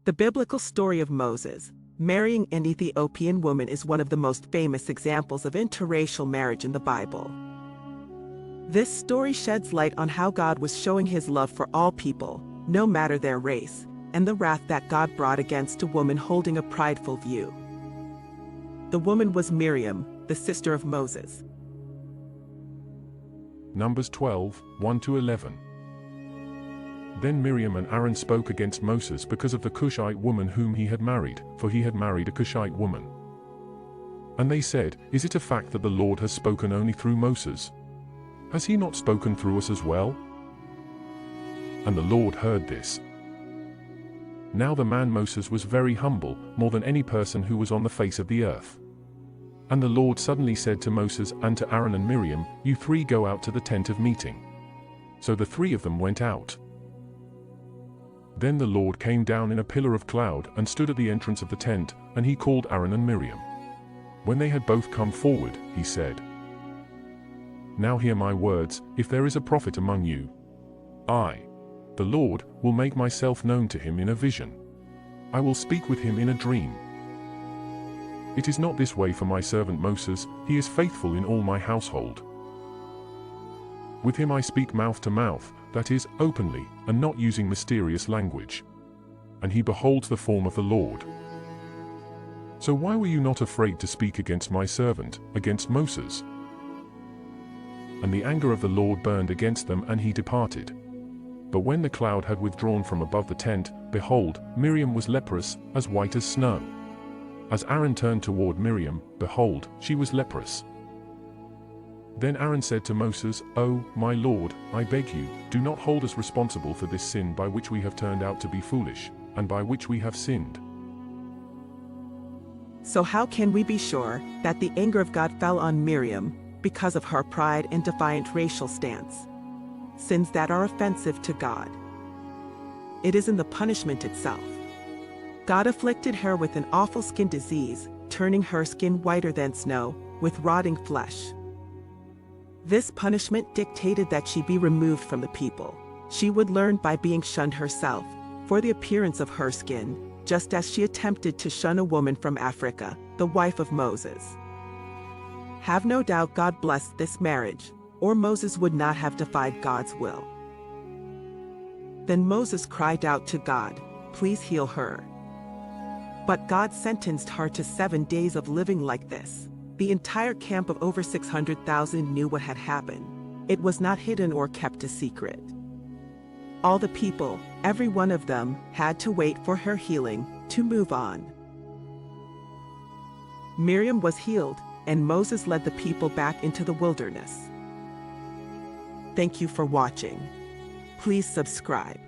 The biblical story of Moses marrying an Ethiopian woman is one of the most famous examples of interracial marriage in the Bible. This story sheds light on how God was showing his love for all people, no matter their race, and the wrath that God brought against a woman holding a prideful view. The woman was Miriam, the sister of Moses. Numbers 12, 1-11. Then Miriam and Aaron spoke against Moses because of the Cushite woman whom he had married, for he had married a Cushite woman. And they said, "Is it a fact that the Lord has spoken only through Moses? Has he not spoken through us as well?" And the Lord heard this. Now the man Moses was very humble, more than any person who was on the face of the earth. And the Lord suddenly said to Moses and to Aaron and Miriam, "You three go out to the tent of meeting." So the three of them went out. Then the Lord came down in a pillar of cloud and stood at the entrance of the tent, and he called Aaron and Miriam. When they had both come forward, he said, "Now hear my words. If there is a prophet among you, I, the Lord, will make myself known to him in a vision. I will speak with him in a dream. It is not this way for my servant Moses, he is faithful in all my household. With him I speak mouth to mouth, that is, openly, and not using mysterious language. And he beholds the form of the Lord. So why were you not afraid to speak against my servant, against Moses?" And the anger of the Lord burned against them, and he departed. But when the cloud had withdrawn from above the tent, behold, Miriam was leprous, as white as snow. As Aaron turned toward Miriam, behold, she was leprous. Then Aaron said to Moses, "Oh, my Lord, I beg you, do not hold us responsible for this sin by which we have turned out to be foolish, and by which we have sinned." So how can we be sure that the anger of God fell on Miriam because of her pride and defiant racial stance? Sins that are offensive to God. It is in the punishment itself. God afflicted her with an awful skin disease, turning her skin whiter than snow, with rotting flesh. This punishment dictated that she be removed from the people. She would learn by being shunned herself, for the appearance of her skin, just as she attempted to shun a woman from Africa, the wife of Moses. Have no doubt God blessed this marriage, or Moses would not have defied God's will. Then Moses cried out to God, "Please heal her." But God sentenced her to 7 days of living like this. The entire camp of over 600,000 knew what had happened. It was not hidden or kept a secret. All the people, every one of them, had to wait for her healing to move on. Miriam was healed, and Moses led the people back into the wilderness. Thank you for watching. Please subscribe.